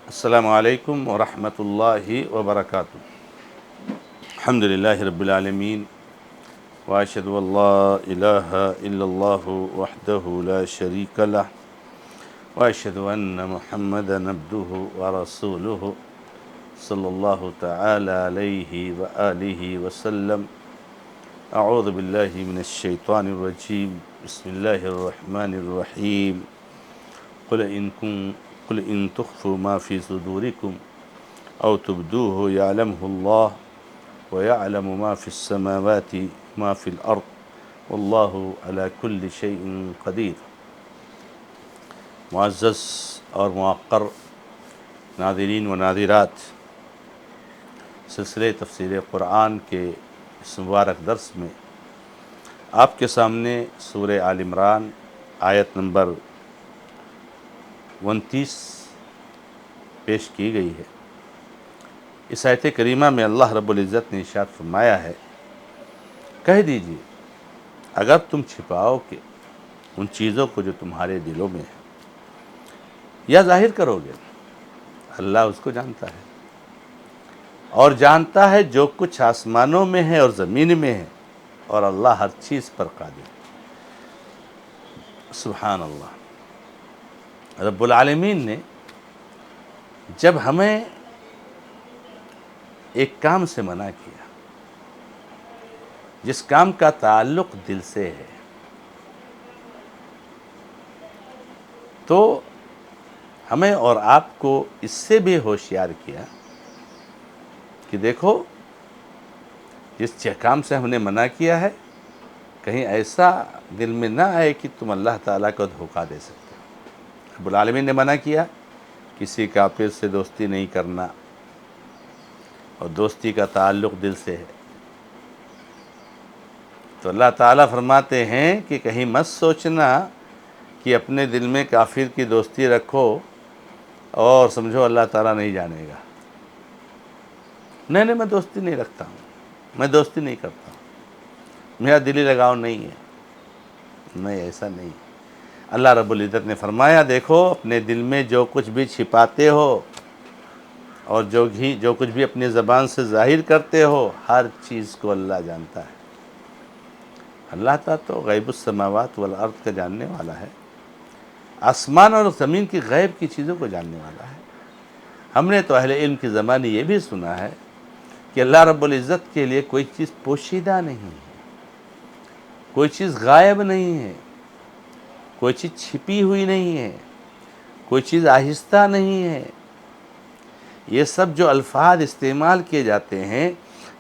السلام علیکم ورحمۃ اللہ وبرکاتہ۔ الحمد للہ رب العالمین واشہد ان لا الہ الا اللہ وحدہ لا شریک لہ واشہد ان محمدا عبدہ ورسولہ صلی اللہ تعالی علیہ وآلہ وسلم۔ اعوذ باللہ من الشیطان الرجیم، بسم اللہ الرحمن الرحیم۔ قل ان تخفوا ما في صدوركم او تبدوه يعلمه الله ويعلم ما في السماوات ما في الارض والله على كل شيء قدیر۔ معزز اور موقر ناظرین و ناظرات، سلسلے تفسیر قرآن کے اس مبارک درس میں آپ کے سامنے سورہ آل عمران آیت نمبر 29 پیش کی گئی ہے۔ اس آیت کریمہ میں اللہ رب العزت نے ارشاد فرمایا ہے، کہہ دیجئے اگر تم چھپاؤ کہ ان چیزوں کو جو تمہارے دلوں میں ہے یا ظاہر کرو گے، اللہ اس کو جانتا ہے اور جانتا ہے جو کچھ آسمانوں میں ہے اور زمین میں ہے، اور اللہ ہر چیز پر قادر ہے۔ سبحان اللہ۔ رب العالمین نے جب ہمیں ایک کام سے منع کیا جس کام کا تعلق دل سے ہے، تو ہمیں اور آپ کو اس سے بھی ہوشیار کیا کہ دیکھو جس کام سے ہم نے منع کیا ہے، کہیں ایسا دل میں نہ آئے کہ تم اللہ تعالیٰ کو دھوکہ دے سکتے ہو۔ رب العالمین نے منع کیا کسی کافر سے دوستی نہیں کرنا، اور دوستی کا تعلق دل سے ہے، تو اللہ تعالیٰ فرماتے ہیں کہ کہیں مت سوچنا کہ اپنے دل میں کافر کی دوستی رکھو اور سمجھو اللہ تعالیٰ نہیں جانے گا۔ نہیں، میں دوستی نہیں رکھتا ہوں، میں دوستی نہیں کرتا ہوں، میرا دلی لگاؤ نہیں ہے۔ نہیں، ایسا نہیں۔ اللہ رب العزت نے فرمایا، دیکھو اپنے دل میں جو کچھ بھی چھپاتے ہو اور جو کچھ بھی اپنی زبان سے ظاہر کرتے ہو، ہر چیز کو اللہ جانتا ہے۔ اللہ تعالیٰ تو غیب السماوات والارض کا جاننے والا ہے، آسمان اور زمین کی غیب کی چیزوں کو جاننے والا ہے۔ ہم نے تو اہل علم کی زبانی یہ بھی سنا ہے کہ اللہ رب العزت کے لیے کوئی چیز پوشیدہ نہیں ہے، کوئی چیز غائب نہیں ہے، کوئی چیز چھپی ہوئی نہیں ہے، کوئی چیز آہستہ نہیں ہے۔ یہ سب جو الفاظ استعمال کیے جاتے ہیں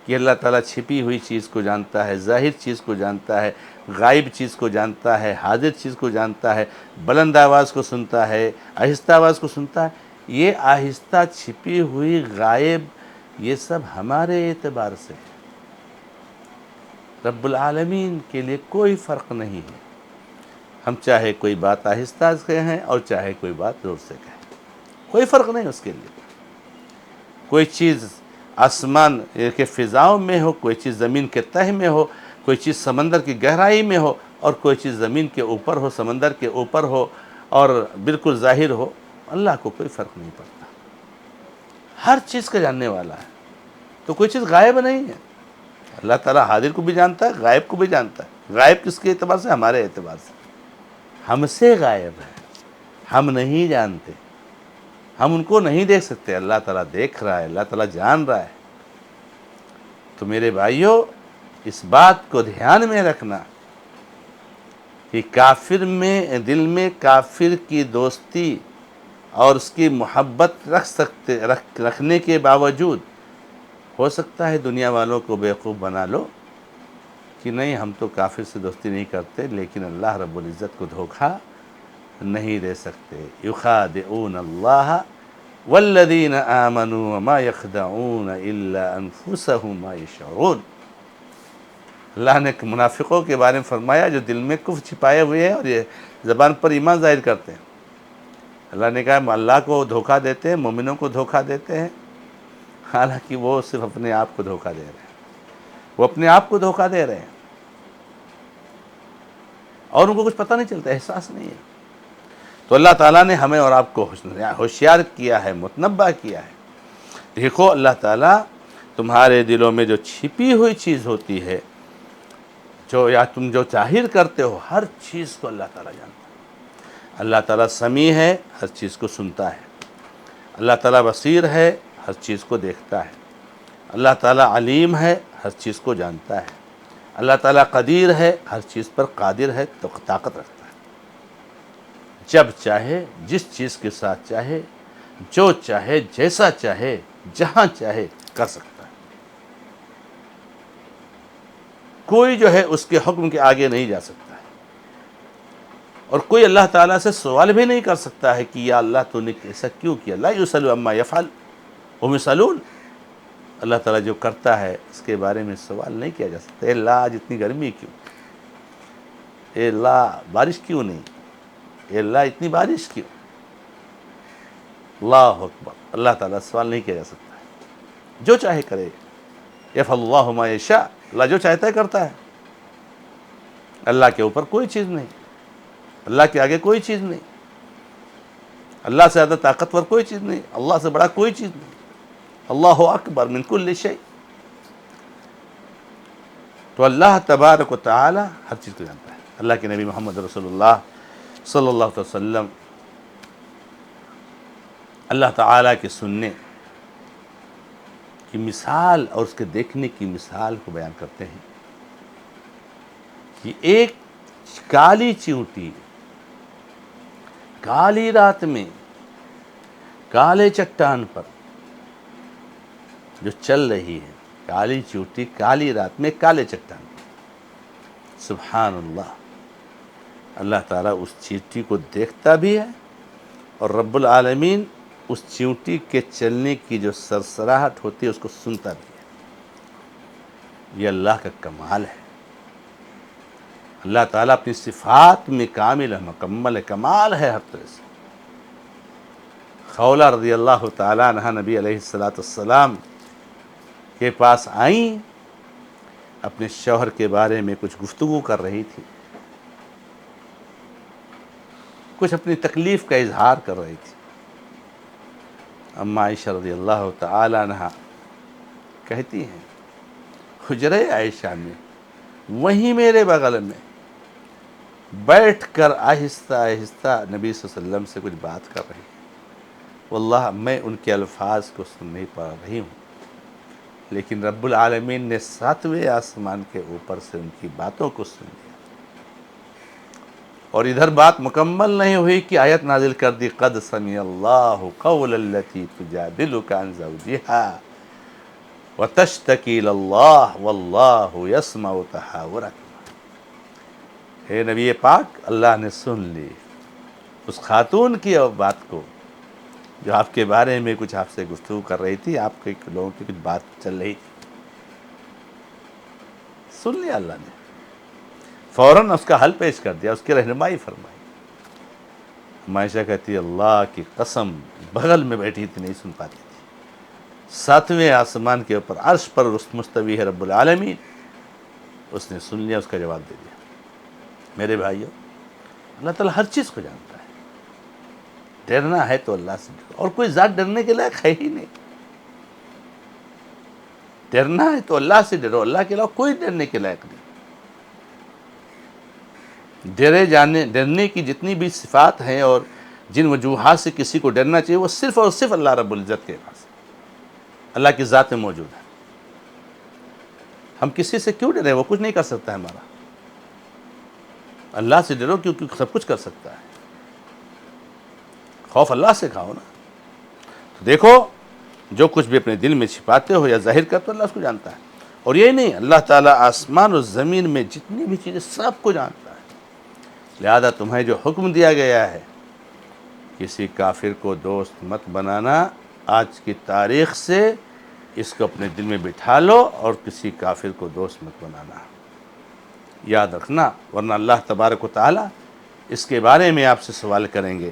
کہ اللہ تعالیٰ چھپی ہوئی چیز کو جانتا ہے، ظاہر چیز کو جانتا ہے، غائب چیز کو جانتا ہے، حاضر چیز کو جانتا ہے، بلند آواز کو سنتا ہے، آہستہ آواز کو سنتا ہے، یہ آہستہ، چھپی ہوئی، غائب، یہ سب ہمارے اعتبار سے ہے۔ رب العالمین کے لیے کوئی فرق نہیں ہے، ہم چاہے کوئی بات آہستہ سے کہیں اور چاہے کوئی بات زور سے کہیں، کوئی فرق نہیں اس کے لیے۔ کوئی چیز آسمان کے فضاؤں میں ہو، کوئی چیز زمین کے تہہ میں ہو، کوئی چیز سمندر کی گہرائی میں ہو، اور کوئی چیز زمین کے اوپر ہو، سمندر کے اوپر ہو اور بالکل ظاہر ہو، اللہ کو کوئی فرق نہیں پڑتا، ہر چیز کا جاننے والا ہے۔ تو کوئی چیز غائب نہیں ہے۔ اللہ تعالیٰ حاضر کو بھی جانتا ہے، غائب کو بھی جانتا ہے۔ غائب کس کے اعتبار سے؟ ہمارے اعتبار سے، ہم سے غائب ہے، ہم نہیں جانتے، ہم ان کو نہیں دیکھ سکتے، اللہ تعالیٰ دیکھ رہا ہے، اللہ تعالیٰ جان رہا ہے۔ تو میرے بھائیوں، اس بات کو دھیان میں رکھنا کہ کافر میں، دل میں کافر کی دوستی اور اس کی محبت رکھنے کے باوجود ہو سکتا ہے دنیا والوں کو بیوقوف بنا لو کہ نہیں ہم تو کافر سے دوستی نہیں کرتے، لیکن اللہ رب العزت کو دھوکہ نہیں دے سکتے۔ یخادعون اللہ والذین آمنوا وما یخدعون الا انفسهم وما یشعرون۔ اللہ نے منافقوں کے بارے میں فرمایا جو دل میں کفر چھپائے ہوئے ہیں اور یہ زبان پر ایمان ظاہر کرتے ہیں۔ اللہ نے کہا اللہ کو دھوکہ دیتے ہیں، مومنوں کو دھوکہ دیتے ہیں، حالانکہ وہ صرف اپنے آپ کو دھوکہ دے رہے ہیں، وہ اپنے آپ کو دھوکہ دے رہے ہیں اور ان کو کچھ پتہ نہیں چلتا، احساس نہیں ہے۔ تو اللہ تعالیٰ نے ہمیں اور آپ کو ہوشیار کیا ہے، متنبہ کیا ہے۔ دیکھو اللہ تعالیٰ تمہارے دلوں میں جو چھپی ہوئی چیز ہوتی ہے، یا تم جو ظاہر کرتے ہو، ہر چیز کو اللہ تعالیٰ جانتا ہے۔ اللہ تعالیٰ سمیع ہے، ہر چیز کو سنتا ہے۔ اللہ تعالیٰ بصیر ہے، ہر چیز کو دیکھتا ہے۔ اللہ تعالیٰ علیم ہے، ہر چیز کو جانتا ہے۔ اللہ تعالیٰ قدیر ہے، ہر چیز پر قادر ہے، تو طاقت رکھتا ہے۔ جب چاہے، جس چیز کے ساتھ چاہے، جو چاہے، جیسا چاہے، جہاں چاہے کر سکتا ہے۔ کوئی جو ہے اس کے حکم کے آگے نہیں جا سکتا ہے، اور کوئی اللہ تعالیٰ سے سوال بھی نہیں کر سکتا ہے کہ یا اللہ تو نے ایسا کیوں کیا۔ لا یسأل عما یفعل وهم یسألون۔ اللہ تعالیٰ جو کرتا ہے اس کے بارے میں سوال نہیں کیا جا سکتا۔ اے اللہ آج اتنی گرمی کیوں؟ اے اللہ بارش کیوں نہیں؟ اے اللہ اتنی بارش کیوں؟ اللہ اکبر، اللہ تعالیٰ سوال نہیں کیا جا سکتا ہے، جو چاہے کرے۔ یفعل اللہ ما یشاء، اللہ جو چاہتا ہے کرتا ہے۔ اللہ کے اوپر کوئی چیز نہیں، اللہ کے آگے کوئی چیز نہیں، اللہ سے زیادہ طاقتور کوئی چیز نہیں، اللہ سے بڑا کوئی چیز نہیں۔ اللہ اکبر من کل شیء۔ تو اللہ تبارک و تعالی ہر چیز کو جانتا ہے۔ اللہ کے نبی محمد رسول اللہ صلی اللہ علیہ وسلم اللہ تعالیٰ کے سننے کی مثال اور اس کے دیکھنے کی مثال کو بیان کرتے ہیں کہ ایک کالی چیونٹی کالی رات میں کالے چٹان پر جو چل رہی ہے، کالی چیونٹی کالی رات میں کالے چٹان پر، سبحان اللہ، اللہ تعالیٰ اس چیونٹی کو دیکھتا بھی ہے، اور رب العالمین اس چیونٹی کے چلنے کی جو سرسراہٹ ہوتی ہے اس کو سنتا بھی ہے۔ یہ اللہ کا کمال ہے۔ اللہ تعالیٰ اپنی صفات میں کامل ہے، مکمل ہے، کمال ہے ہر طرح سے۔ خولہ رضی اللہ تعالیٰ عنہ نبی علیہ السلام کے پاس آئیں، اپنے شوہر کے بارے میں کچھ گفتگو کر رہی تھی، کچھ اپنی تکلیف کا اظہار کر رہی تھی۔ اما عائشہ رضی اللہ تعالی عنہ کہتی ہیں، حجرہ عائشہ میں وہیں میرے بغل میں بیٹھ کر آہستہ آہستہ نبی صلی اللہ علیہ وسلم سے کچھ بات کر رہی ہیں۔ واللہ میں ان کے الفاظ کو سن نہیں پا رہی ہوں، لیکن رب العالمین نے 7ویں آسمان کے اوپر سے ان کی باتوں کو سن لیا، اور ادھر بات مکمل نہیں ہوئی کہ آیت نازل کر دی، قد سمع اللہ قول التی تجادلک عن زوجها وتشتکی الی اللہ واللہ یسمع تحاورکما۔ اے نبی پاک، اللہ نے سن لی اس خاتون کی بات کو جو آپ کے بارے میں کچھ آپ سے گفتگو کر رہی تھی، آپ کے لوگوں کی کچھ بات چل رہی تھی، سن لیا اللہ نے، فوراً اس کا حل پیش کر دیا، اس کی رہنمائی فرمائی۔ عائشہ کہتی، اللہ کی قسم بغل میں بیٹھی تھی، نہیں سن پاتی تھی۔ 7ویں آسمان کے اوپر عرش پر مستوی ہے رب العالمین، اس نے سن لیا، اس کا جواب دے دیا۔ میرے بھائیو، اللہ تعالیٰ ہر چیز کو جانتا ہے۔ ڈرنا ہے تو اللہ سے ڈرو، اور کوئی ذات ڈرنے کے لائق ہے ہی نہیں۔ ڈرنا ہے تو اللہ سے ڈرو، اللہ کے علاوہ کوئی ڈرنے کے لائق نہیں۔ ڈرنے کی جتنی بھی صفات ہیں اور جن وجوہات سے کسی کو ڈرنا چاہیے، وہ صرف اور صرف اللہ رب العزت کے پاس، اللہ کی ذات میں موجود ہے۔ ہم کسی سے کیوں ڈریں؟ وہ کچھ نہیں کر سکتا ہے ہمارا۔ اللہ سے ڈرو کیونکہ سب کچھ کر سکتا ہے۔ خوف اللہ سے کھاؤ نا۔ تو دیکھو، جو کچھ بھی اپنے دل میں چھپاتے ہو یا ظاہر کرتے ہو، اللہ اس کو جانتا ہے۔ اور یہ نہیں، اللہ تعالیٰ آسمان اور زمین میں جتنی بھی چیزیں سب کو جانتا ہے۔ لہذا تمہیں جو حکم دیا گیا ہے، کسی کافر کو دوست مت بنانا، آج کی تاریخ سے اس کو اپنے دل میں بٹھا لو، اور کسی کافر کو دوست مت بنانا، یاد رکھنا، ورنہ اللہ تبارک و تعالیٰ اس کے بارے میں آپ سے سوال کریں گے۔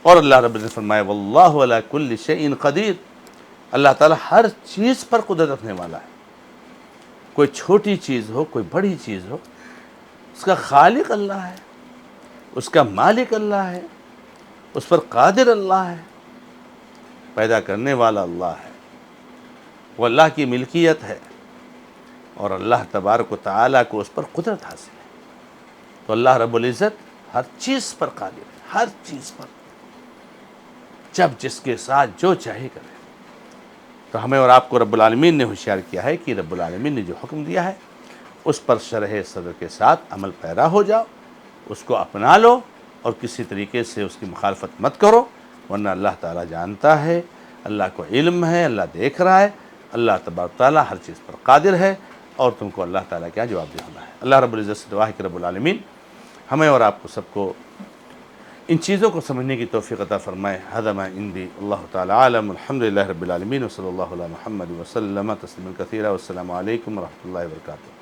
اور اللہ رب نے فرمایا، واللہ علی کل شیء قدیر، اللہ تعالیٰ ہر چیز پر قدرت رکھنے والا ہے۔ کوئی چھوٹی چیز ہو، کوئی بڑی چیز ہو، اس کا خالق اللہ ہے، اس کا مالک اللہ ہے، اس پر قادر اللہ ہے، پیدا کرنے والا اللہ ہے، وہ اللہ کی ملکیت ہے، اور اللہ تبارک و تعالیٰ کو اس پر قدرت حاصل ہے۔ تو اللہ رب العزت ہر چیز پر قادر ہے، ہر چیز پر، جب جس کے ساتھ جو چاہے کرے۔ تو ہمیں اور آپ کو رب العالمین نے ہوشیار کیا ہے کہ رب العالمین نے جو حکم دیا ہے اس پر شرح صدر کے ساتھ عمل پیرا ہو جاؤ، اس کو اپنا لو، اور کسی طریقے سے اس کی مخالفت مت کرو، ورنہ اللہ تعالیٰ جانتا ہے، اللہ کو علم ہے، اللہ دیکھ رہا ہے، اللہ تبارک تعالیٰ ہر چیز پر قادر ہے، اور تم کو اللہ تعالیٰ کیا جواب دے ہونا ہے۔ اللہ رب العزت سے دعا ہے کہ رب العالمین ہمیں اور آپ کو سب کو ان چیزوں کو سمجھنے کی توفیق عطا فرمائے۔ ھذا ما عندی، اللہ تعالی عالم، الحمدللہ رب العالمین، وصلی اللہ علی محمد وسلم تسلیما کثیرا، والسلام علیکم ورحمۃ اللہ وبرکاتہ۔